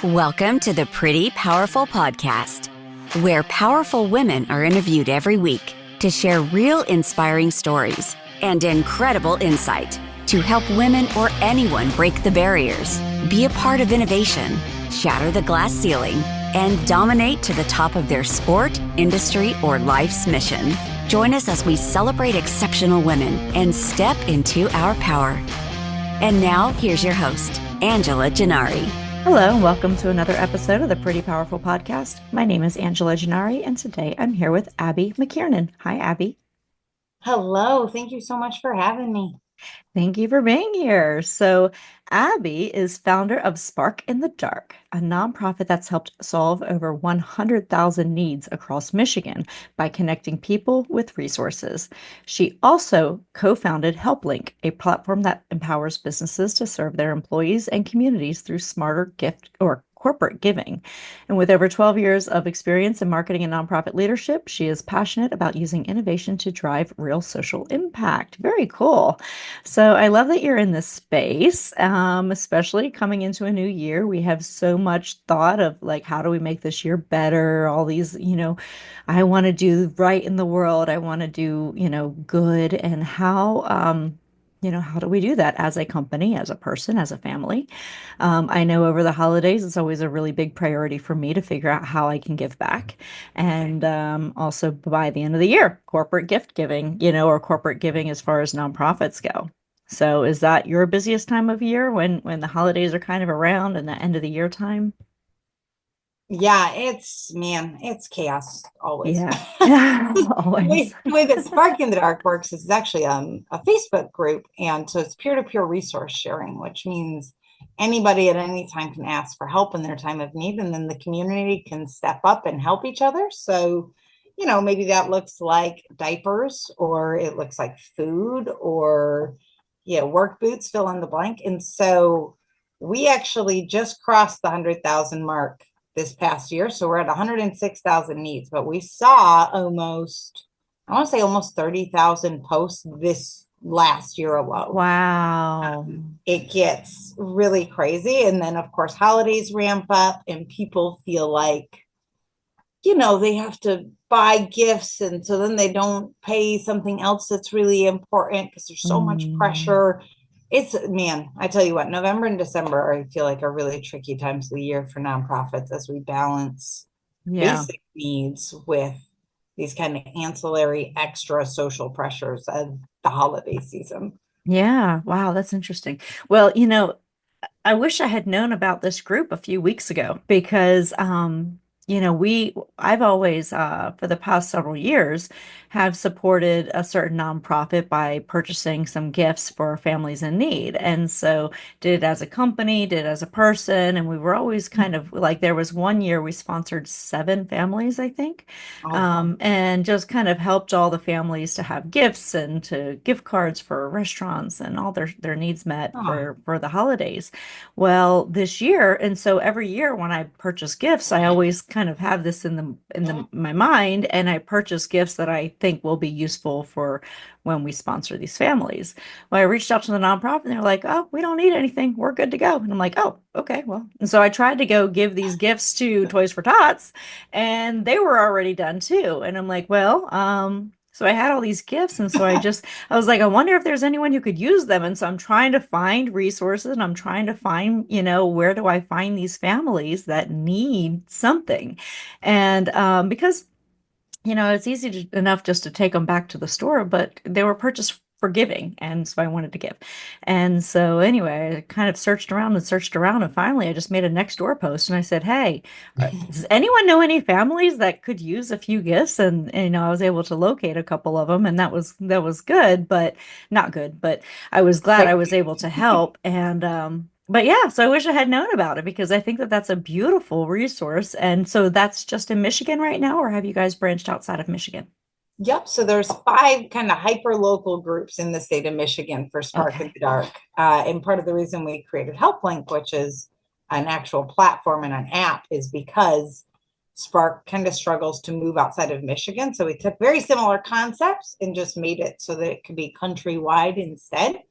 Welcome to the Pretty Powerful Podcast, where powerful women are interviewed every week to share real inspiring stories and incredible insight to help women or anyone break the barriers, be a part of innovation, shatter the glass ceiling, and dominate to the top of their sport, industry, or life's mission. Join us as we celebrate exceptional women and step into our power. And now, here's your host, Angela Gennari. Hello, and welcome to another episode of the Pretty Powerful Podcast. My name is Angela Gennari, and today I'm here with Abby McKiernan. Hi, Abby. Hello. Thank you so much for having me. Thank you for being here. So, Abby is founder of Spark in the Dark, a nonprofit that's helped solve over 100,000 needs across Michigan by connecting people with resources. She also co-founded HelpLink, a platform that empowers businesses to serve their employees and communities through smarter gift or corporate giving. And with over 12 years of experience in marketing and nonprofit leadership, she is passionate about using innovation to drive real social impact. Very cool. So I love that you're in this space, especially coming into a new year. We have so much thought of like, how do we make this year better? All these, I want to do right in the world. I want to do, good. And how do we do that as a company, as a person, as a family? I know over the holidays, it's always a really big priority for me to figure out how I can give back. And also by the end of the year, corporate gift giving, or corporate giving as far as nonprofits go. So is that your busiest time of year when the holidays are kind of around and the end of the year time? Yeah, it's chaos always. Yeah, always. The way that Spark in the Dark works is actually a Facebook group. And so it's peer-to-peer resource sharing, which means anybody at any time can ask for help in their time of need. And then the community can step up and help each other. So, maybe that looks like diapers, or it looks like food, or, work boots, fill in the blank. And so we actually just crossed the 100,000 mark this past year. So we're at 106,000 needs, but we saw almost 30,000 posts this last year alone. Wow. It gets really crazy. And then of course, holidays ramp up and people feel like, they have to buy gifts. And so then they don't pay something else that's really important because there's so much pressure. I tell you what, November and December, I feel like are really tricky times of the year for nonprofits as we balance basic needs with these kind of ancillary extra social pressures of the holiday season. Yeah. Wow. That's interesting. Well, I wish I had known about this group a few weeks ago because, I've always, for the past several years, have supported a certain nonprofit by purchasing some gifts for families in need. And so did it as a company, did it as a person. And we were always kind of like, there was one year we sponsored 7 families, I think, and just kind of helped all the families to have gifts and to gift cards for restaurants and all their needs met for the holidays. Well, this year, and so every year when I purchase gifts, I always kind of have this in my mind, and I purchase gifts that I think will be useful for when we sponsor these families. Well, I reached out to the nonprofit and they're like, "Oh, we don't need anything. We're good to go." And I'm like, "Oh, okay, well." And so I tried to go give these gifts to Toys for Tots, and they were already done too. And I'm like, "Well, so I had all these gifts, and so I was like, I wonder if there's anyone who could use them." And so I'm trying to find resources, and I'm trying to find, where do I find these families that need something? And because, it's easy enough just to take them back to the store, but they were purchased for giving, and so I wanted to give. And so anyway, I kind of searched around, and finally I just made a next door post, and I said, "Hey, does anyone know any families that could use a few gifts?" And I was able to locate a couple of them, and that was good, but not good, but I was glad I was able to help. And but yeah, so I wish I had known about it because I think that that's a beautiful resource. And so that's just in Michigan right now, or have you guys branched outside of Michigan? Yep. So there's 5 kind of hyper local groups in the state of Michigan for Spark in the Dark. And part of the reason we created HelpLink, which is an actual platform and an app, is because Spark kind of struggles to move outside of Michigan. So we took very similar concepts and just made it so that it could be countrywide instead.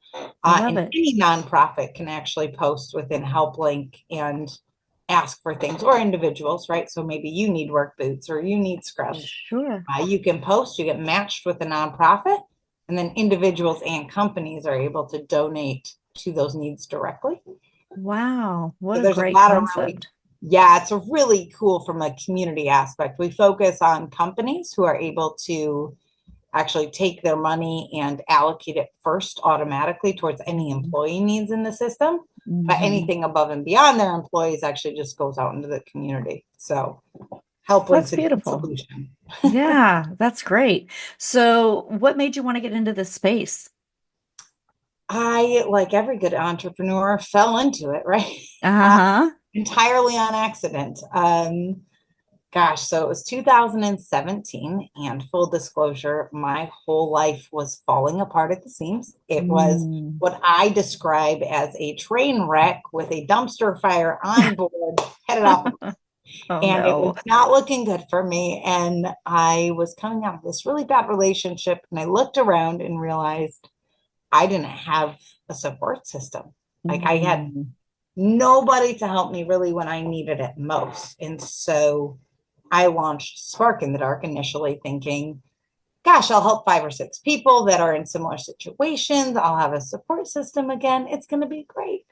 And any nonprofit can actually post within HelpLink and ask for things, or individuals, right? So maybe you need work boots or you need scrubs. Sure. You can post, you get matched with a nonprofit, and then individuals and companies are able to donate to those needs directly. Wow. What So a there's a great lot of really, concept. yeah, it's a really cool from a community aspect. We focus on companies who are able to actually take their money and allocate it first automatically towards any employee needs in the system. But Mm-hmm. anything above and beyond their employees actually just goes out into the community. So That's HelpLink's a good beautiful. solution. Yeah, that's great. So, what made you want to get into this space? I, like every good entrepreneur, fell into it, right? Uh, Uh-huh. entirely on accident. Gosh, so it was 2017, and full disclosure, my whole life was falling apart at the seams. It was Mm. what I describe as a train wreck with a dumpster fire on board, headed off, Oh and it was no. not looking good for me. And I was coming out of this really bad relationship, and I looked around and realized I didn't have a support system. Like I had Mm. nobody to help me really when I needed it most. And so I launched Spark in the Dark initially thinking, gosh, I'll help 5 or 6 people that are in similar situations. I'll have a support system again. It's going to be great.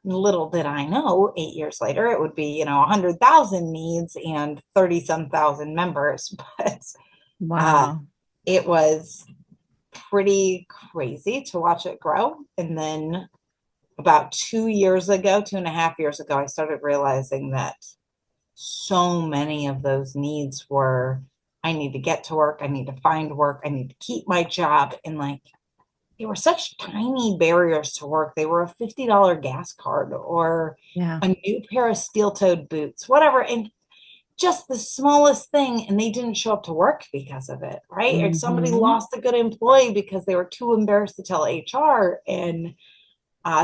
Little did I know, 8 years later, it would be, 100,000 needs and 30 some thousand members. But uh, Wow. it was pretty crazy to watch it grow. And then about 2 years ago, 2.5 years ago, I started realizing that so many of those needs were, I need to get to work, I need to find work, I need to keep my job. And like, they were such tiny barriers to work. They were a $50 gas card or Yeah. a new pair of steel-toed boots, whatever. And just the smallest thing, and they didn't show up to work because of it, right? Or somebody Hmm. lost a good employee because they were too embarrassed to tell HR. And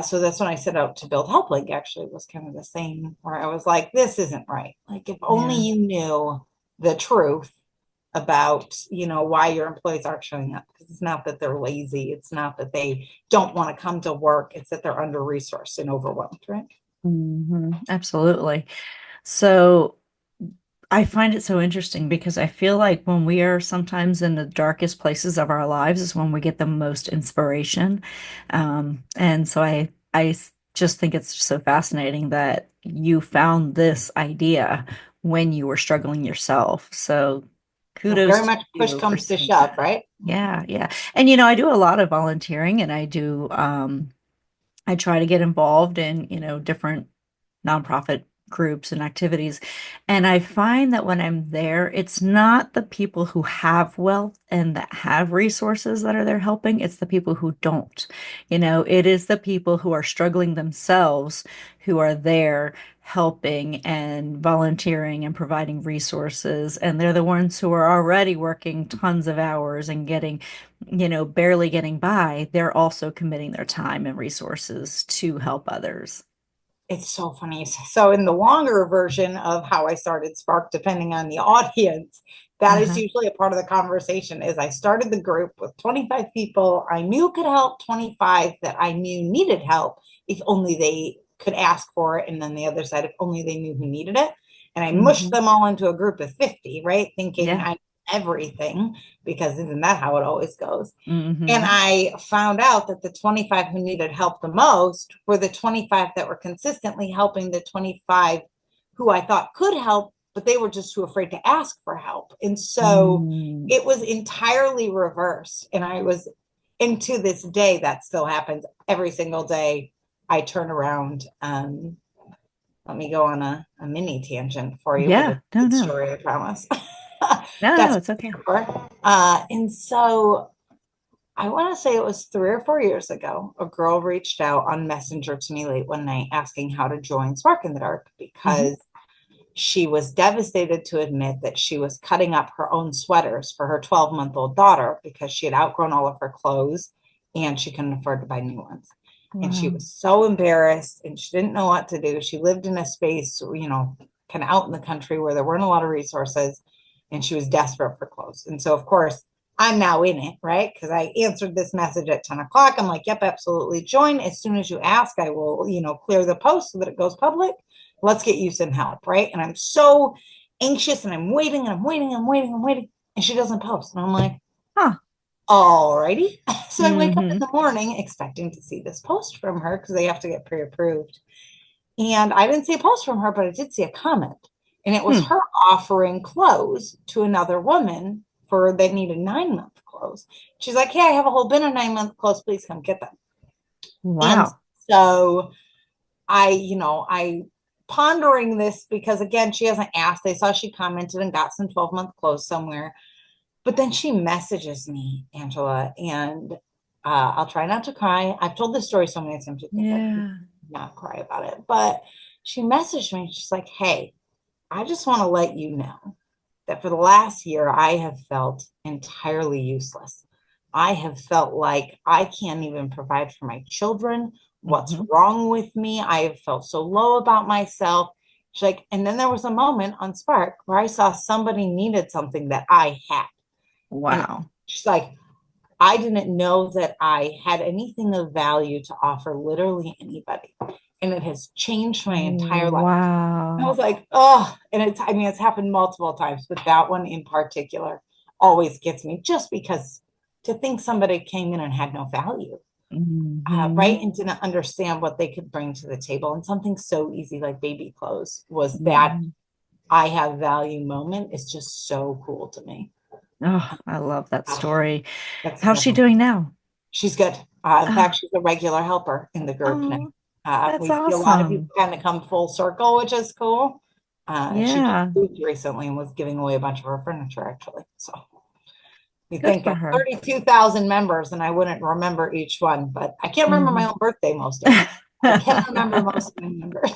so that's when I set out to build HelpLink. Actually, it was kind of the same, where I was like, this isn't right. Like, if only Yeah. you knew the truth about, why your employees aren't showing up. Because it's not that they're lazy. It's not that they don't want to come to work. It's that they're under resourced and overwhelmed, right? Absolutely. So I find it so interesting because I feel like when we are sometimes in the darkest places of our lives is when we get the most inspiration. And so just think it's so fascinating that you found this idea when you were struggling yourself. So Yeah, very kudos to much push you for comes to seeing shove, that. right? Yeah, yeah. And I do a lot of volunteering and I try to get involved in, different nonprofit groups and activities. And I find that when I'm there, it's not the people who have wealth and that have resources that are there helping. It's the people who don't. It is the people who are struggling themselves who are there helping and volunteering and providing resources. And they're the ones who are already working tons of hours and getting, barely getting by. They're also committing their time and resources to help others. It's so funny. So in the longer version of how I started Spark, depending on the audience, that is Uh-huh. usually a part of the conversation. Is I started the group with 25 people I knew could help, 25 that I knew needed help, if only they could ask for it. And then the other side, if only they knew who needed it. And I mushed Hmm. them all into a group of 50, right? Thinking Yeah. I everything, because isn't that how it always goes? And Hmm. I found out that the 25 who needed help the most were the 25 that were consistently helping the 25 who I thought could help, but they were just too afraid to ask for help. And so Mm. it was entirely reversed. And to this day, that still happens every single day. I turn around. Let me go on a mini tangent for you, but Yeah. it's a No, good no. story, I promise. No, no, That's it's okay. and so I want to say it was 3 or 4 years ago, a girl reached out on Messenger to me late one night asking how to join Spark in the Dark Hmm. because she was devastated to admit that she was cutting up her own sweaters for her 12-month-old daughter because she had outgrown all of her clothes and she couldn't afford to buy new ones. And she Wow. was so embarrassed and she didn't know what to do. She lived in a space, kind of out in the country where there weren't a lot of resources and she was desperate for clothes. And so, of course, I'm now in it, right? Because I answered this message at 10 o'clock. I'm like, yep, absolutely. Join. As soon as you ask, I will, clear the post so that it goes public. Let's get you some help, right? And I'm so anxious and I'm waiting and I'm waiting, I'm waiting, I'm waiting. And she doesn't post. And I'm like, Huh. alrighty. So I wake up in Mm-hmm. the morning expecting to see this post from her because they have to get pre-approved. And I didn't see a post from her, but I did see a comment. And it was Hmm. her offering clothes to another woman for they needed 9-month clothes. She's like, hey, I have a whole bin of 9-month clothes. Please come get them. And Wow. so I pondering this because again, she hasn't asked. They saw she commented and got some 12-month clothes somewhere. But then she messages me, Angela, and I'll try not to cry. I've told this story so many times, you think I could Yeah. not cry about it. But she messaged me. She's like, hey, I just want to let you know that for the last year, I have felt entirely useless. I have felt like I can't even provide for my children. What's Mm-hmm. wrong with me? I have felt so low about myself. She's like, and then there was a moment on Spark where I saw somebody needed something that I had. And Wow. she's like, I didn't know that I had anything of value to offer literally anybody. And it has changed my entire life. I Wow. was like, oh, and it's happened multiple times, but that one in particular always gets me just because to think somebody came in and had no value, Mm-hmm. right? And didn't understand what they could bring to the table. And something so easy like baby clothes was that Mm-hmm. I have value moment is just so cool to me. Oh, I love that Oh, story. that's How's she incredible. doing now? She's good. In fact, Oh, she's a regular helper in the group now. oh, that's We see a lot of people awesome. kind of come full circle, which is cool. She just Yeah. moved recently and was giving away a bunch of her furniture, actually. So you Good think for of her. 32,000 members, and I wouldn't remember each one, but I can't remember my Mhm. own birthday most days. I can remember most of my members.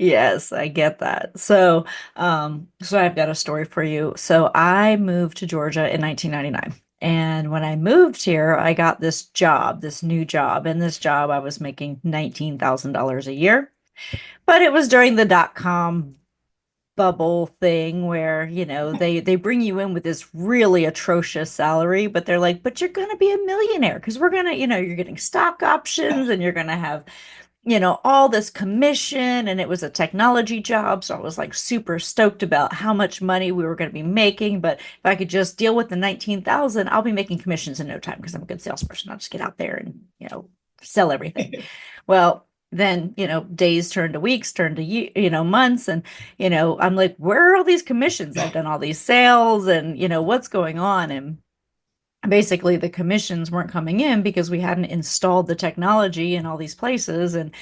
Yes, I get that. So I've got a story for you. So I moved to Georgia in 1999. And when I moved here, I got this job, this new job. And this job, I was making $19,000 a year. But it was during the dot-com bubble thing where, they bring you in with this really atrocious salary, but they're like, but you're going to be a millionaire because we're going to, you're getting stock options and you're going to have all this commission, and it was a technology job. So I was like super stoked about how much money we were going to be making. But if I could just deal with the 19,000, I'll be making commissions in no time because I'm a good salesperson. I'll just get out there and, sell everything. Well, then, days turned to weeks, turned to, months. And, I'm like, where are all these commissions? I've done all these sales and, what's going on? And basically the commissions weren't coming in because we hadn't installed the technology in all these places. And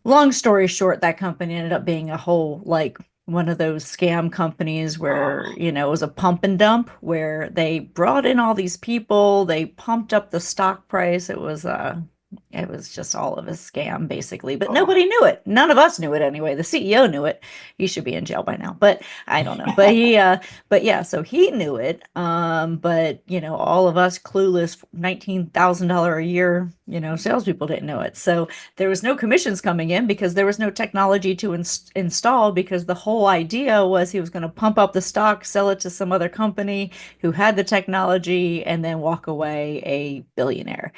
long story short, that company ended up being a whole like one of those scam companies where, Oh, it was a pump and dump where they brought in all these people, they pumped up the stock price. It was just all of a scam basically, but nobody oh. knew it. None of us knew it anyway. The CEO knew it. He should be in jail by now, but I don't know. But yeah, so he knew it. But all of us clueless $19,000 a year, salespeople didn't know it. So there was no commissions coming in because there was no technology to install because the whole idea was he was going to pump up the stock, sell it to some other company who had the technology, and then walk away a billionaire.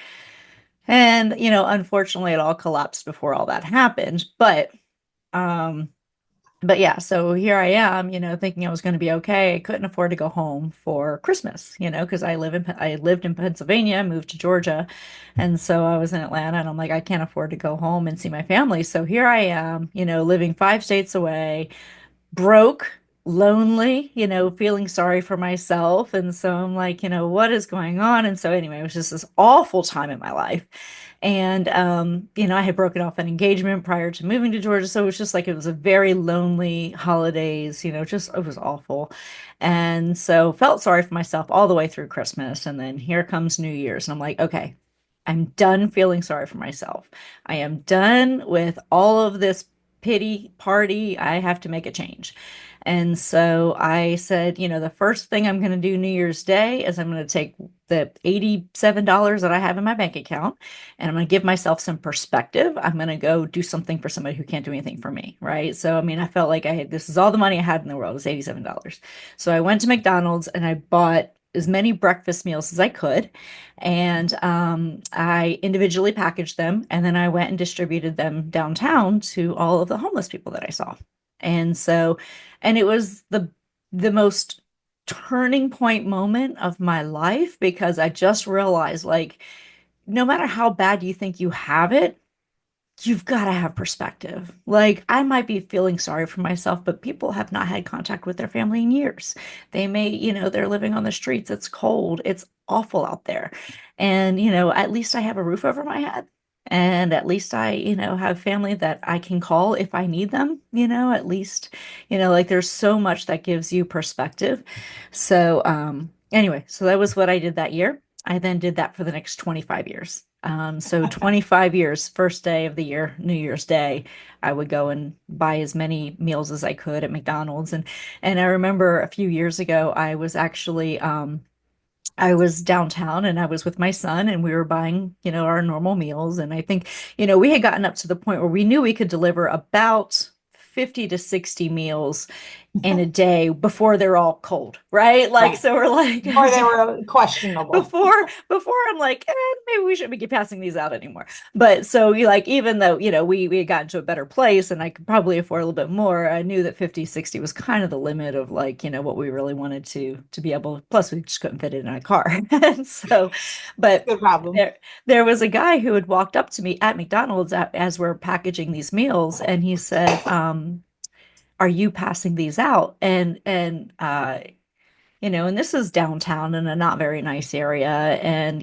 And, unfortunately, it all collapsed before all that happened. Um, but yeah, so here I am, thinking I was going to be okay. I couldn't afford to go home for Christmas, because I lived in Pennsylvania, moved to Georgia, and so I was in Atlanta, and I'm like, I can't afford to go home and see my family. So here I am, living 5 states away, broke, lonely, feeling sorry for myself. And so I'm like, what is going on? And so anyway, it was just this awful time in my life. And I had broken off an engagement prior to moving to Georgia. So it was just like it was a very lonely holidays, just it was awful. And so felt sorry for myself all the way through Christmas. And then here comes New Year's. And I'm like, okay, I'm done feeling sorry for myself. I am done with all of this pity party. I have to make a change. And so I said, the first thing I'm going to do New Year's Day is I'm going to take the $87 that I have in my bank account and I'm going to give myself some perspective. I'm going to go do something for somebody who can't do anything for me. Right. So, I mean, I felt like this is all the money I had in the world is $87. So I went to McDonald's and I bought as many breakfast meals as I could. And I individually packaged them. And then I went and distributed them downtown to all of the homeless people that I saw. And so, and it was the most turning point moment of my life because I just realized like, no matter how bad you think you have it, you've got to have perspective. Like, I might be feeling sorry for myself, but people have not had contact with their family in years. They may, they're living on the streets. It's cold. It's awful out there. And, at least I have a roof over my head. And at least I, have family that I can call if I need them, at least, like there's so much that gives you perspective. So, anyway, so that was what I did that year. I then did that for the next 25 years. So 25 years, first day of the year, New Year's Day, I would go and buy as many meals as I could at McDonald's. And I remember a few years ago, I was actually I was downtown and I was with my son and we were buying, our normal meals. And I think, we had gotten up to the point where we knew we could deliver about 50 to 60 meals in a day before they're all cold, right? Like, Right. so we're like, Or they were questionable. before I'm like, maybe we shouldn't be passing these out anymore. But so you like, even though, we had gotten to a better place and I could probably afford a little bit more, I knew that 50, 60 was kind of the limit of like, what we really wanted to be able, plus we just couldn't fit it in a car. And so, but Good problem. there was a guy who had walked up to me at McDonald's as we're packaging these meals and he said, are you passing these out? And this is downtown in a not very nice area. And,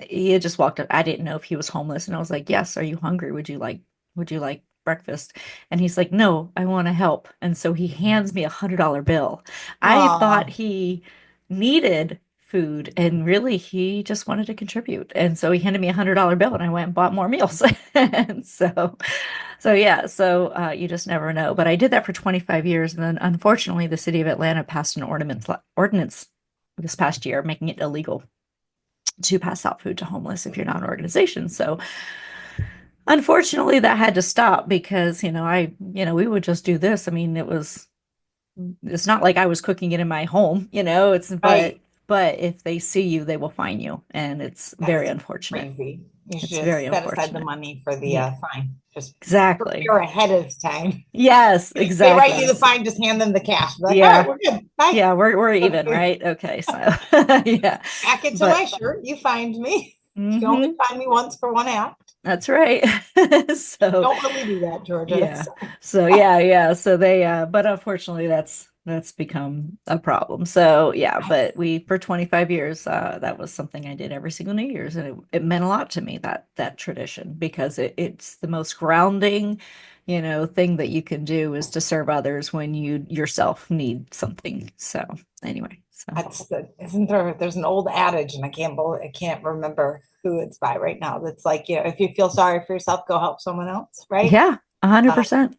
he had just walked up. I didn't know if he was homeless. And I was like, yes, are you hungry? Would you like breakfast? And he's like, no, I want to help. And so he hands me $100 bill. I thought Oh, he needed food and really he just wanted to contribute. And so he handed me $100 bill and I went and bought more meals. And so yeah, so you just never know. But I did that for 25 years, and then unfortunately, the city of Atlanta passed an ordinance this past year making it illegal to pass out food to homeless if you're not an organization. So unfortunately, that had to stop because we would just do this. I mean, it's not like I was cooking it in my home, it's right. but if they see you, they will fine you, and it's very That's unfortunate. crazy. You should It's very just set aside the unfortunate. money for the Yeah, fine. Just exactly. prepare ahead of time. Yes, They write you exactly. the fine, just hand them the cash. Be like, all right, Yeah. we're good. Bye. Yeah, we're Thank even, you. right? Okay, so yeah. Back into my But shirt. You fined me. You can only hmm find me once for one act. that's right. So Don't really do that, Georgia. yeah. So yeah, yeah. So they but unfortunately that's become a problem. So yeah, but we for 25 years, that was something I did every single New Year's and it meant a lot to me that tradition because it's the most grounding, thing that you can do is to serve others when you yourself need something. So anyway, so Isn't there's an old adage and I can't remember who it's by right now. That's like, if you feel sorry for yourself, go help someone else, right? yeah, Uh, 100%.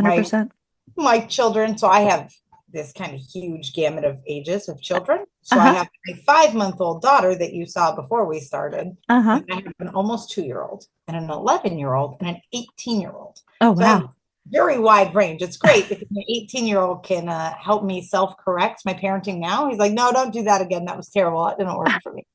my 100%. my children, so I have this kind of huge gamut of ages of children. So I Uh-huh. have a 5-month-old daughter that you saw before we started, Uh-huh. and I have an almost 2-year-old and an 11-year-old and an 18-year-old. Oh, So I have wow. very wide range. It's great because my 18-year-old can help me self-correct my parenting now. He's like, no, don't do that again. That was terrible. That didn't work for me.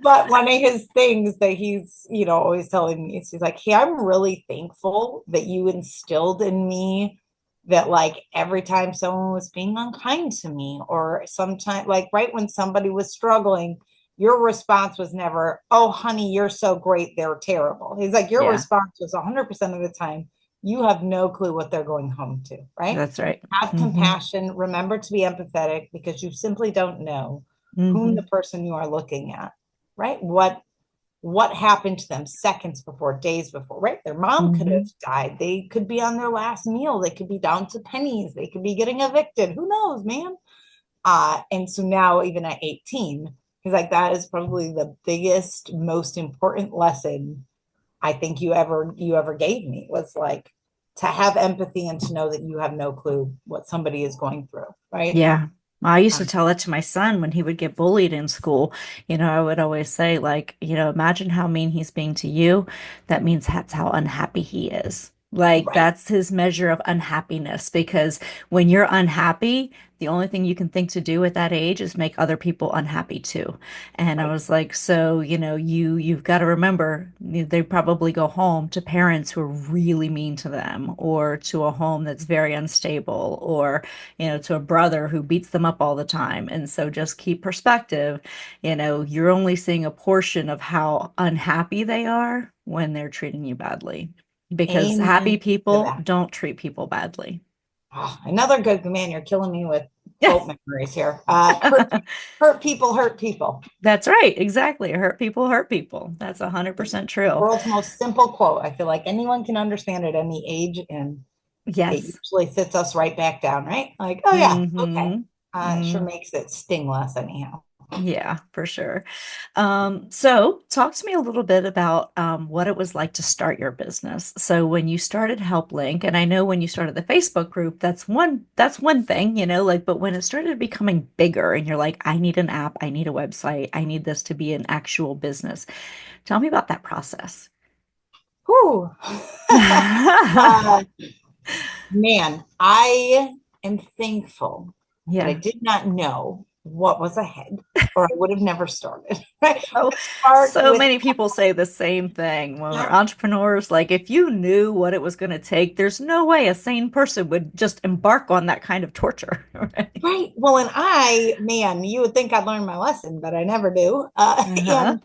But one of his things that he's, always telling me is he's like, hey, I'm really thankful that you instilled in me that like every time someone was being unkind to me or sometime like right when somebody was struggling, your response was never, oh, honey, you're so great. They're terrible. He's like, your Yeah, response was 100% of the time, you have no clue what they're going home to, right? that's right. Have Hmm. compassion. Remember to be empathetic because you simply don't know whom the Hmm. person you are looking at, right? What happened to them seconds before, days before, right? Their mom could have Hmm. died. They could be on their last meal. They could be down to pennies. They could be getting evicted. Who knows, man? And so now, even at 18, he's like, that is probably the biggest, most important lesson I think you ever gave me was like to have empathy and to know that you have no clue what somebody is going through, right? Yeah. I used to Um, tell that to my son when he would get bullied in school. I would always say, like, imagine how mean he's being to you. That means that's how unhappy he is. Like Right. that's his measure of unhappiness because when you're unhappy, the only thing you can think to do at that age is make other people unhappy too. And I Right. was like, so, you've got to remember they probably go home to parents who are really mean to them or to a home that's very unstable or, to a brother who beats them up all the time. And so just keep perspective, you're only seeing a portion of how unhappy they are when they're treating you badly because happy Amen to people that. don't treat people badly. Oh, another good man. You're killing me with quote memories here. Hurt people, hurt people. That's right. Exactly. Hurt people hurt people. That's 100% The true. world's most simple quote. I feel like anyone can understand at any age, and it Yes. usually sits us right back down, right? Like, oh yeah, okay. Mm-hmm. It sure Mm. makes it sting less anyhow. Yeah, for sure. So talk to me a little bit about what it was like to start your business. So when you started HelpLink, and I know when you started the Facebook group, that's one thing, like, but when it started becoming bigger and you're like, I need an app, I need a website, I need this to be an actual business. Tell me about that process. Whew. uh, Man, I am thankful that I Yeah. did not know what was ahead, or I would have never started. Right? Oh, Start so with many people say the same thing when we're yeah, entrepreneurs. Like, if you knew what it was going to take, there's no way a sane person would just embark on that kind of torture. Right? right. Well, and man, you would think I'd learn my lesson, but I never do. Uh-huh. And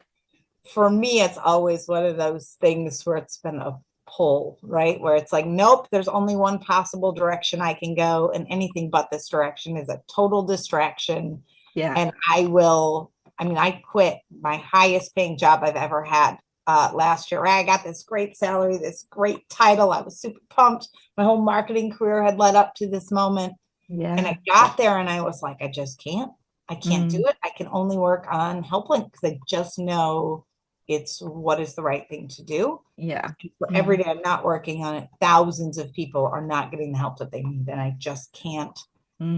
for me, it's always one of those things where it's been a pull, right? Where it's like, nope, there's only one possible direction I can go, and anything but this direction is a total distraction. Yeah. And I quit my highest paying job I've ever had last year. Right? I got this great salary, this great title. I was super pumped. My whole marketing career had led up to this moment. And Yeah. I got there and I was like, I just can't. I can't do Mm, it. I can only work on HelpLink because I just know it's what is the right thing to do. yeah. For every Mm, day I'm not working on it, thousands of people are not getting the help that they need. And I just can't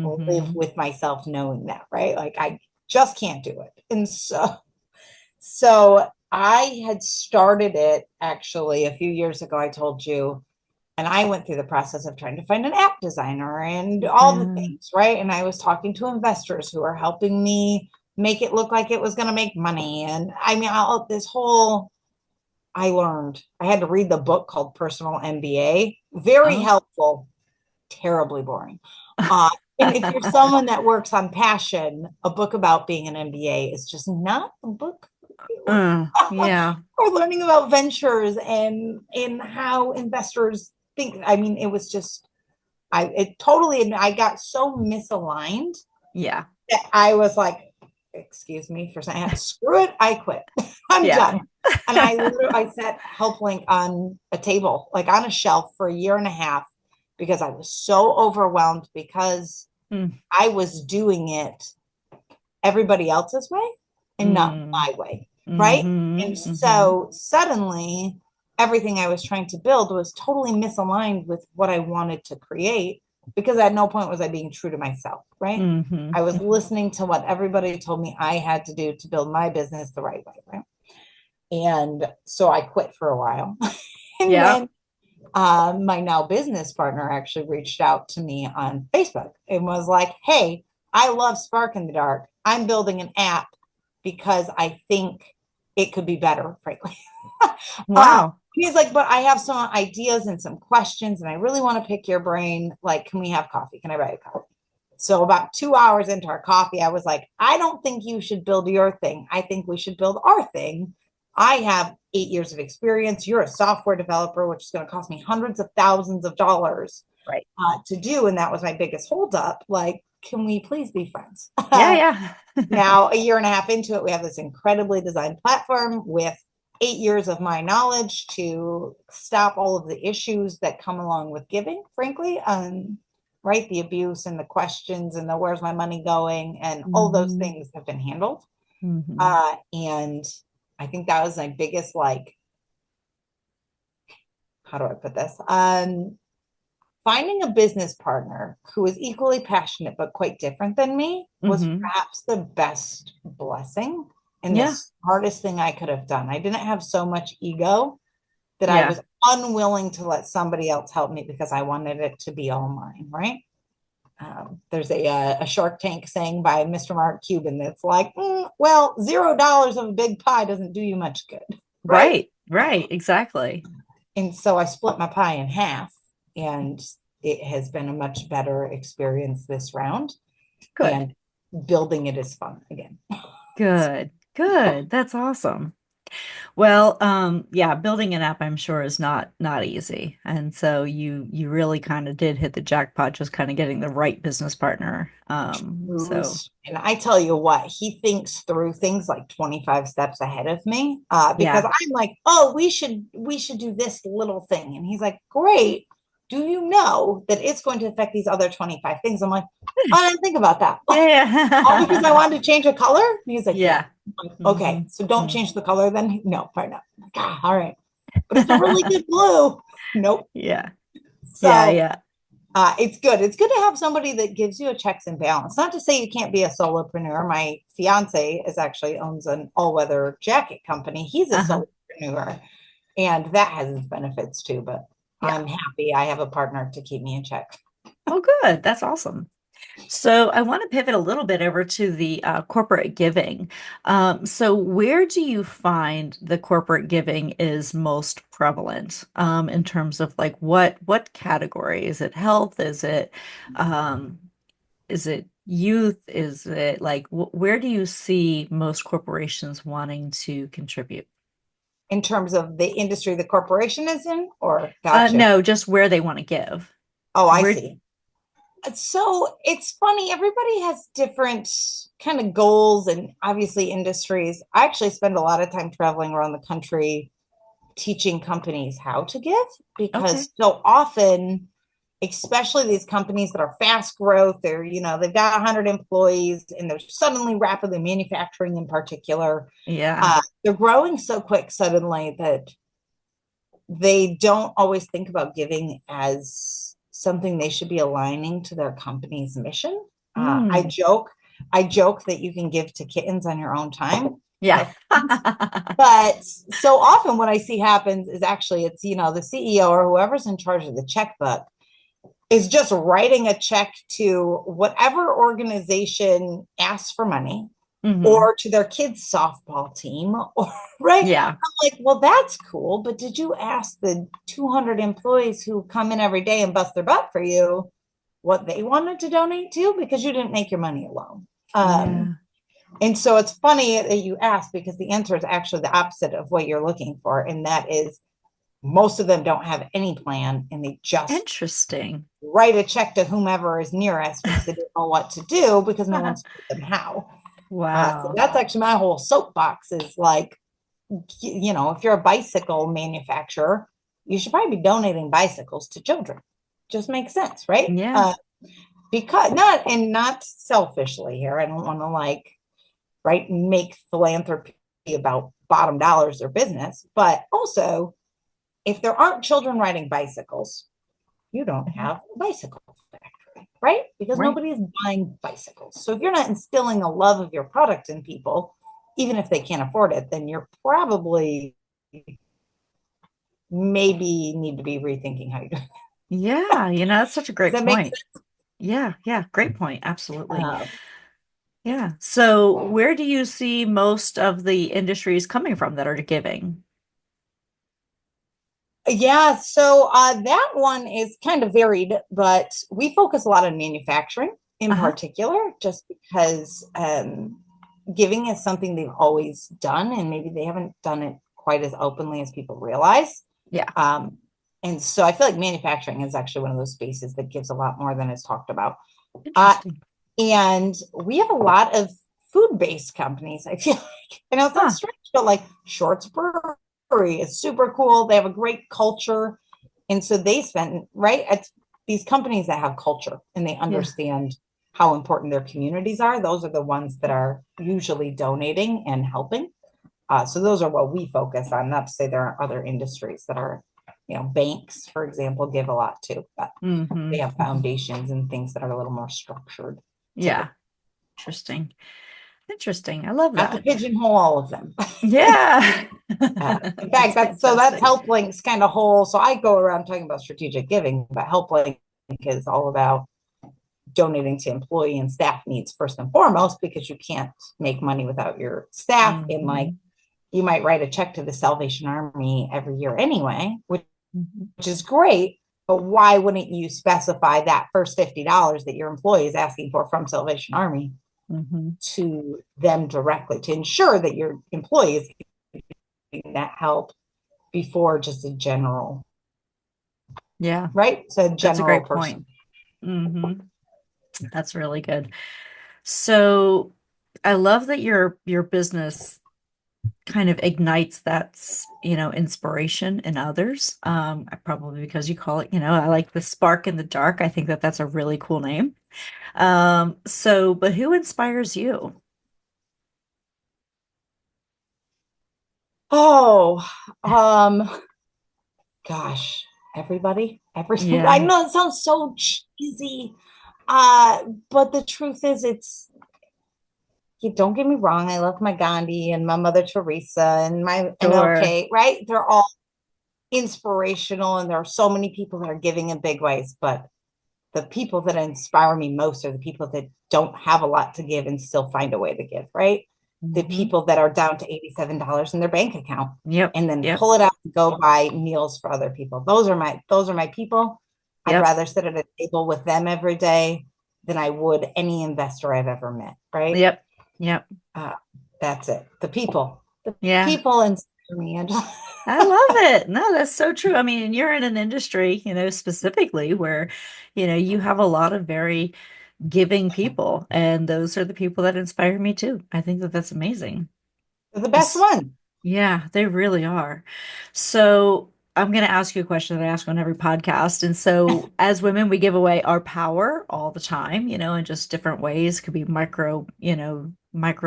live hmm with myself knowing that, right? Like I just can't do it. And so I had started it actually a few years ago, I told you, and I went through the process of trying to find an app designer and all the Yeah. things, right? And I was talking to investors who are helping me make it look like it was going to make money. And this whole, I learned, I had to read the book called Personal MBA. Very Oh. helpful, terribly boring. Uh, and if you're someone that works on passion, a book about being an MBA is just not a book for you. Yeah. Or learning about ventures and how investors think. It was just I got so misaligned Yeah. that I was like, excuse me for saying, screw it, I quit. I'm Yeah. done. And I set HelpLink on a table, like on a shelf for a year and a half because I was so overwhelmed because Mm, I was doing it everybody else's way and not mm, my way. Right. hmm And hmm so suddenly everything I was trying to build was totally misaligned with what I wanted to create because at no point was I being true to myself. Right. I was hmm listening to what everybody told me I had to do to build my business the right way. Right. And so I quit for a while. And Yeah. then my now business partner actually reached out to me on Facebook and was like, hey, I love Spark in the Dark. I'm building an app because I think it could be better, frankly. Wow. He's like, but I have some ideas and some questions, and I really want to pick your brain. Like, can we have coffee? Can I buy a coffee? So about 2 hours into our coffee, I was like, I don't think you should build your thing. I think we should build our thing. I have 8 years of experience. You're a software developer, which is going to cost me hundreds of thousands of dollars Right. to do. And that was my biggest holdup. Like, can we please be friends? Yeah. Yeah. Now, a year and a half into it, we have this incredibly designed platform with 8 years of my knowledge to stop all of the issues that come along with giving, frankly. Right? The abuse and the questions and the where's my money going and all those hmm things have been handled. hmm And I think that was my biggest, like, how do I put this? Finding a business partner who is equally passionate but quite different than me was hmm perhaps the best blessing and the Yeah. smartest thing I could have done. I didn't have so much ego that I Yeah. was unwilling to let somebody else help me because I wanted it to be all mine, right? There's a Shark Tank saying by Mr. Mark Cuban that's like, well, $0 of a big pie doesn't do you much good, right? Right, exactly. And so I split my pie in half, and it has been a much better experience this round. Good. And building it is fun again. Good. Good. That's awesome. Well, yeah, building an app, I'm sure, is not easy. And so you really kind of did hit the jackpot, just kind of getting the right business partner. So And I tell you what, he thinks through things like 25 steps ahead of me. Because yeah. I'm like, oh, we should do this little thing. And he's like, great. Do you know that it's going to affect these other 25 things? I'm like, I didn't think about that. All because I Yeah. wanted to change a color. And he's like, yeah. Yeah. I'm like, okay, hmm so don't change the color then. No, probably not. I'm like, all right. But it's a really good blue. Nope. Yeah. Yeah, So yeah. it's good. It's good to have somebody that gives you a checks and balance. Not to say you can't be a solopreneur. My fiance is actually owns an all-weather jacket company. He's a Uh-huh. solopreneur, and that has its benefits too. But Yeah. I'm happy I have a partner to keep me in check. Oh, good. That's awesome. So I want to pivot a little bit over to the corporate giving. So where do you find the corporate giving is most prevalent in terms of like what category? Is it health? Um, is it youth? Is it like where do you see most corporations wanting to contribute? In terms of the industry the corporation is in, or gotcha. No, just where they want to give. Oh, I Where? see. So it's funny, everybody has different kind of goals and obviously industries. I actually spend a lot of time traveling around the country teaching companies how to give, Okay. because so often, especially these companies that are fast growth, they've got 100 employees and they're suddenly rapidly manufacturing in particular. Yeah. They're growing so quick suddenly that they don't always think about giving as something they should be aligning to their company's mission. I Mm. joke, I joke that you can give to kittens on your own time. Yeah. No, but so often what I see happens is actually it's the CEO or whoever's in charge of the checkbook is just writing a check to whatever organization asks for money hmm or to their kids' softball team, or right. Yeah. I'm like, well, that's cool, but did you ask the 200 employees who come in every day and bust their butt for you what they wanted to donate to? Because you didn't make your money alone. Yeah. And so it's funny that you ask, because the answer is actually the opposite of what you're looking for. And that is, most of them don't have any plan and they just Interesting. write a check to whomever is nearest because they don't know what to do because no one's told them how. So Wow. that's actually my whole soapbox is like, if you're a bicycle manufacturer, you should probably be donating bicycles to children. Just makes sense, right? Yeah. Because not selfishly here. I don't want to right, make philanthropy about bottom dollars or business, but also if there aren't children riding bicycles, you don't Mhm. have a bicycle factory, right? Because Right. nobody is buying bicycles. So if you're not instilling a love of your product in people, even if they can't afford it, then you're probably maybe need to be rethinking how you do it. Yeah. That's such a Does great that make point. sense? Yeah. Yeah. Great point. Absolutely. Uh, Yeah. So where do you see most of the industries coming from that are giving? yeah, so that one is kind of varied, but we focus a lot on manufacturing in Uh-huh. particular, just because giving is something they've always done, and maybe they haven't done it quite as openly as people realize. Yeah. Um, and so I feel like manufacturing is actually one of those spaces that gives a lot more than is talked about. Uh, Interesting. and we have a lot of food-based companies. I feel like, I know it sounds Huh. strange, but like Shorts Brewery is super cool. They have a great culture. And so they spend, right? It's these companies that have culture and they Yeah. understand how important their communities are. Those are the ones that are usually donating and helping. So those are what we focus on. Not to say there aren't other industries that are, banks, for example, give a lot too, but they have hmm foundations and things that are a little more structured. Yeah. Typically. Interesting. Interesting. I love Not to that. pigeonhole all of them. Yeah. In fact, that's fantastic. HelpLink's kind of whole. So I go around talking about strategic giving, but HelpLink is all about donating to employee and staff needs first and foremost, because you can't make money without your staff. And like, Mhm. you might write a check to the Salvation Army every year anyway, Mhm. which is great. But why wouldn't you specify that first $50 that your employee is asking for from Salvation Army Mhm. to them directly to ensure that your employee is getting that help before just a general, Yeah, right? So a that's a general great point. person. Hmm. That's really good. So I love that your business kind of ignites that, inspiration in others. Probably because you call it, I like the spark in the dark. I think that that's a really cool name. But who inspires you? Oh, um, gosh, everybody, everything. I Yeah, know it sounds so cheesy, uh, but the truth is, you don't get me wrong. I love my Gandhi and my Mother Teresa and my sure. MLK, right? They're all inspirational, and there are so many people that are giving in big ways. But the people that inspire me most are the people that don't have a lot to give and still find a way to give, right? The Hmm. people that are down to $87 in their bank account Yep, and then yep, pull it out and go buy meals for other people. Those are my people. I'd yep, rather sit at a table with them every day than I would any investor I've ever met, right? yep, yep. Uh, that's it. The Yeah. people inspire me, Angela. I love it. No, that's so true. I mean, you're in an industry, specifically where, you have a lot of very giving people, and those are the people that inspire me too. I think that that's amazing. They're the best It's- one. yeah, they really are. So I'm going to ask you a question that I ask on every podcast. And so as women, we give away our power all the time, in just different ways. Could be micro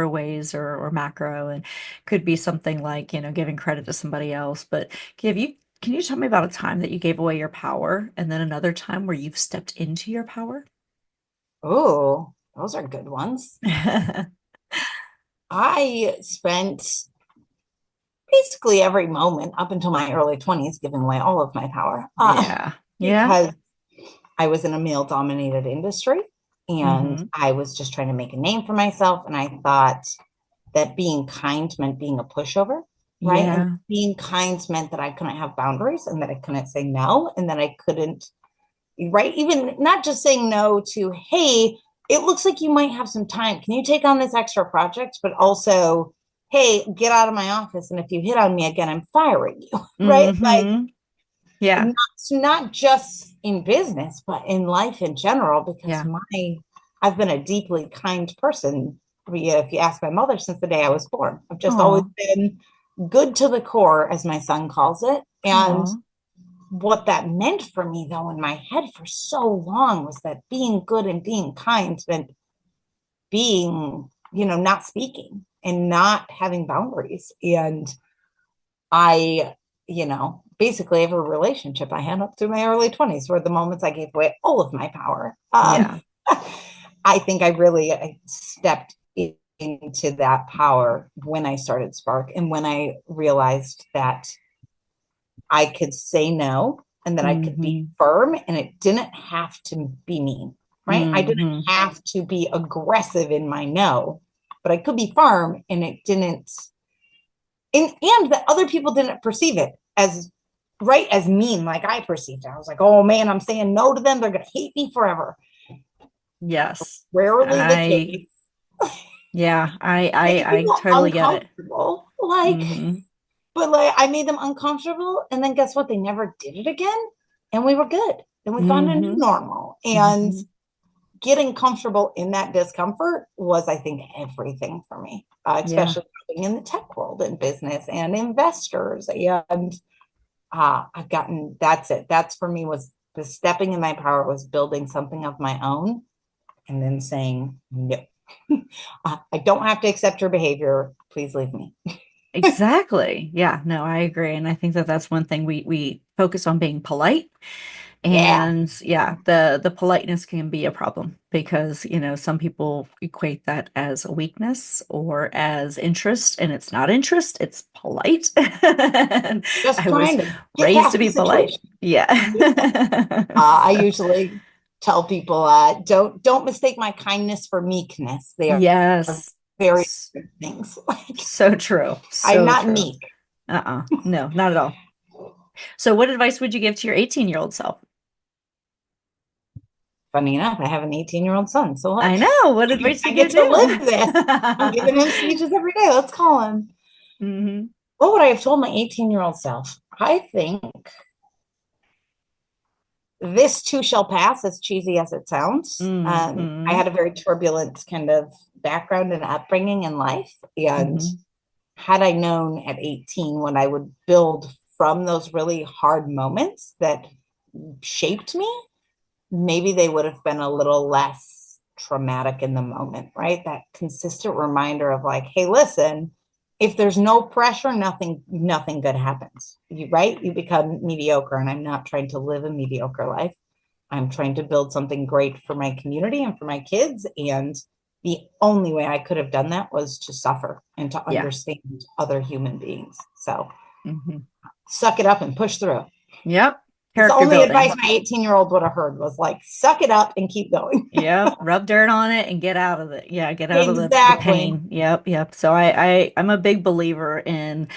ways or macro, and could be something like, giving credit to somebody else. But can you tell me about a time that you gave away your power and then another time where you've stepped into your power? Oh, those are good ones. I spent basically every moment up until my early 20s giving away all of my power, Yeah. Yeah. because I was in a male dominated industry and Hmm. I was just trying to make a name for myself. And I thought that being kind meant being a pushover, right? And Yeah. being kind meant that I couldn't have boundaries and that I couldn't say no and that I couldn't, right? Even not just saying no to, hey, it looks like you might have some time. Can you take on this extra project? But also, hey, get out of my office. And if you hit on me again, I'm firing you, right? Like, Hmm. Yeah. not just in business, but in life in general, because Yeah. I've been a deeply kind person. If you ask my mother since the day I was born, I've just always Oh. been good to the core, as my son calls it. And Oh. what that meant for me, though, in my head for so long was that being good and being kind meant being, not speaking and not having boundaries. And I, basically every relationship I had up through my early 20s were the moments I gave away all of my power. Yeah. I think I stepped into that power when I started Spark and when I realized that I could say no and that I could be Hmm. firm and it didn't have to be mean, right? I didn't Hmm. have to be aggressive in my no, but I could be firm and it didn't, and that other people didn't perceive it as right as mean like I perceived it. I was like, oh man, I'm saying no to them. They're going to hate me forever. Yes. Rarely the I, case. yeah, I, Made I, I people totally get it. uncomfortable. Like, Hmm. but like I made them uncomfortable. And then guess what? They never did it again. And we were good. And we found a new Hmm. normal. And Hmm. getting comfortable in that discomfort was, I think, everything for me, Yeah. especially in the tech world and business and investors. And I've gotten, that's it. That's for me was the stepping in my power was building something of my own and then saying, no, I don't have to accept your behavior. Please leave me. Exactly. Yeah, no, I agree. And I think that that's one thing we focus on being polite Yeah, And yeah, the politeness can be a problem because, some people equate that as a weakness or as interest, and it's not interest, it's polite. And just I was trying to get raised to past the be polite. situation. Yeah. I usually tell people, don't mistake my kindness for meekness. They are Yes. very S- different things. So true. I'm So not true. meek. No, not at all. So what advice would you give to your 18-year-old self? Funny enough, I have an 18-year-old son, so look, I know. What advice I did you get to live do? this. I'm giving him speeches every day. Let's call him. Hmm. What would I have told my 18-year-old self? I think this too shall pass, as cheesy as it sounds. I Hmm. had a very turbulent kind of background and upbringing in life. And Hmm. had I known at 18 what I would build from those really hard moments that shaped me, maybe they would have been a little less traumatic in the moment, right? That consistent reminder of like, hey, listen, if there's no pressure, nothing good happens. Right? You become mediocre. And I'm not trying to live a mediocre life. I'm trying to build something great for my community and for my kids. And the only way I could have done that was to suffer and to Yeah. understand other human beings. So Hmm. suck it up and push through. Yep. It's the Character only advice building. my 18-year-old would have heard was like, suck it up and keep going. Yep. Rub dirt on it and get out of it. Yeah, get out of the Exactly. pain. Yep, yep. So I'm a big believer in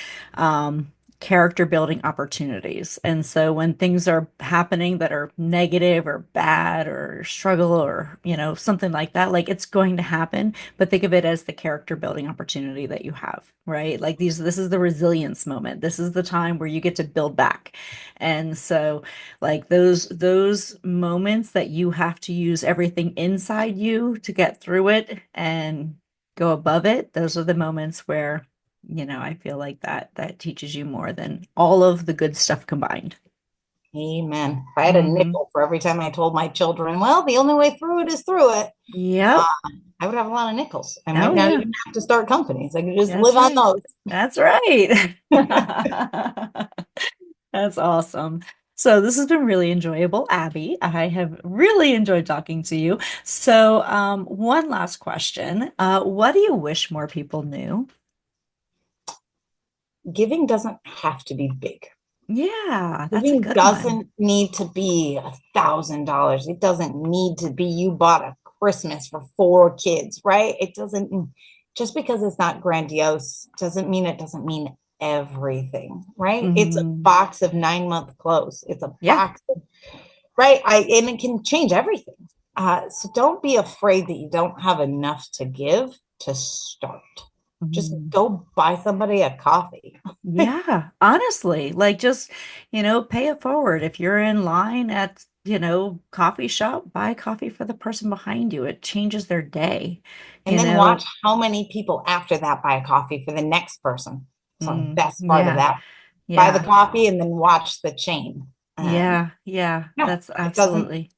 character building opportunities. And so when things are happening that are negative or bad or struggle or, something like that, like it's going to happen, but think of it as the character building opportunity that you have, right? Like this is the resilience moment. This is the time where you get to build back. And so like those moments that you have to use everything inside you to get through it and go above it, those are the moments where, I feel like that teaches you more than all of the good stuff combined. Amen. If I had a Hmm. nickel for every time I told my children, well, the only way through it is through it, uh, Yep. I would have a lot of nickels. I might Oh not yeah. even have to start companies. I could just That's live on right. those. That's right. That's awesome. So this has been really enjoyable, Abby. I have really enjoyed talking to you. So, one last question. What do you wish more people knew? Giving doesn't have to be big. Yeah, that's a Giving good one. doesn't need to be $1,000. It doesn't need to be you bought a Christmas for 4 kids, right? It doesn't, just because it's not grandiose doesn't mean it doesn't mean everything, right? It's a Hmm. box of 9 month clothes. It's a Yeah. box of, right? And it can change everything. So don't be afraid that you don't have enough to give to start. Just Mhm. go buy somebody a coffee. Yeah, honestly, like just, pay it forward. If you're in line at, coffee shop, buy coffee for the person behind you. It changes their day, And you then know? watch how many people after that buy a coffee for the next person. So the best part of Yeah, that, buy the yeah, coffee and then watch the chain. yeah. No, That's it doesn't. absolutely,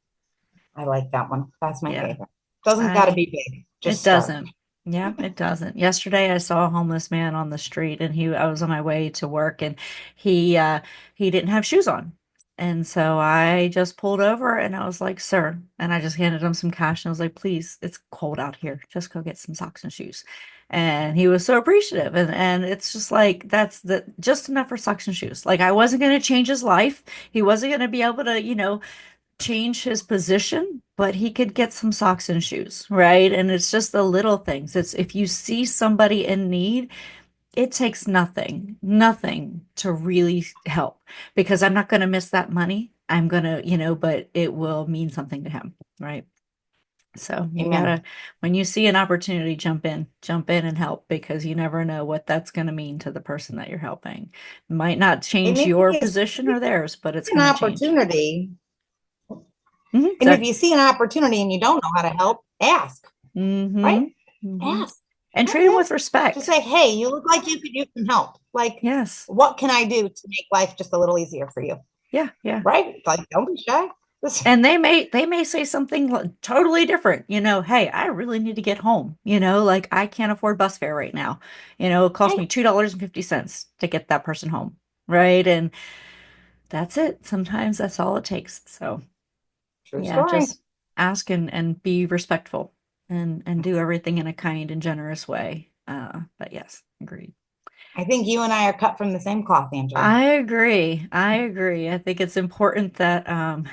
I like that one. That's my yeah. favorite. Doesn't got to I be big. It Just start. doesn't. Yeah, it doesn't. Yesterday I saw a homeless man on the street and I was on my way to work and he didn't have shoes on. And so I just pulled over and I was like, "Sir," and I just handed him some cash and I was like, "Please, it's cold out here. Just go get some socks and shoes." And he was so appreciative and it's just like that's the just enough for socks and shoes. Like I wasn't going to change his life. He wasn't going to be able to, change his position, but he could get some socks and shoes, right? And it's just the little things. It's if you see somebody in need, it takes nothing to really help because I'm not going to miss that money. I'm going to, but it will mean something to him, right? So you Amen. gotta, when you see an opportunity, jump in and help because you never know what that's going to mean to the person that you're helping. Might not And change if your you position see or theirs, but it's an going to change. opportunity, and if Sorry. you see an opportunity and you don't know how to help, ask, right? Mm-hmm. Mm-hmm. Ask. And That's treat them it. with Just respect. say, hey, you look like you could use some help. Like, Yes. what can I do to make life just a little easier for you? Yeah, yeah. Right? Like, don't be shy. And they may say something totally different. Hey, I really need to get home. Like I can't afford bus fare right now. It cost Right. me $2.50 to get that person home. Right. And that's it. Sometimes that's all it takes. So True yeah, story. just ask and be respectful and do everything in a kind and generous way. But yes, agreed. I think you and I are cut from the same cloth, Angela. I agree. I agree. I think it's important that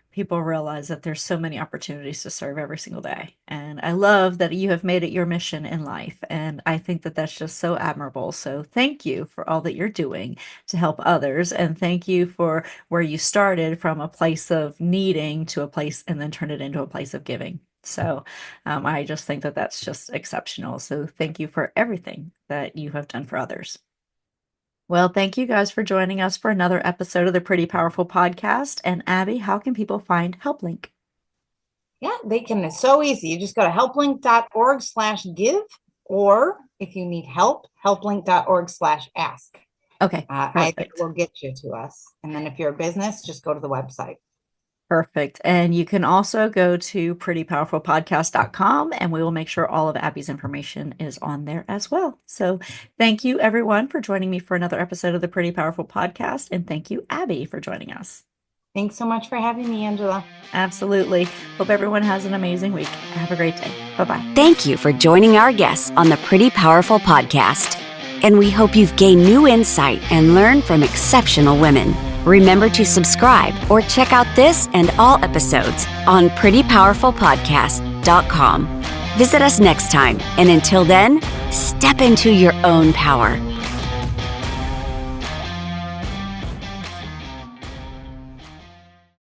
people realize that there's so many opportunities to serve every single day. And I love that you have made it your mission in life. And I think that that's just so admirable. So thank you for all that you're doing to help others. And thank you for where you started from a place of needing to a place and then turn it into a place of giving. So I just think that that's just exceptional. So thank you for everything that you have done for others. Well, thank you guys for joining us for another episode of the Pretty Powerful Podcast. And Abby, how can people find HelpLink? Yeah, they can. It's so easy. You just go to helplink.org/give, or if you need help, helplink.org/ask. Okay, I think perfect. will get you to us. And then if you're a business, just go to the website. Perfect. And you can also go to prettypowerfulpodcast.com and we will make sure all of Abby's information is on there as well. So thank you everyone for joining me for another episode of the Pretty Powerful Podcast. And thank you, Abby, for joining us. Thanks so much for having me, Angela. Absolutely. Hope everyone has an amazing week. Have a great day. Bye-bye. Thank you for joining our guests on the Pretty Powerful Podcast. And we hope you've gained new insight and learned from exceptional women. Remember to subscribe or check out this and all episodes on prettypowerfulpodcast.com. Visit us next time, and until then, step into your own power.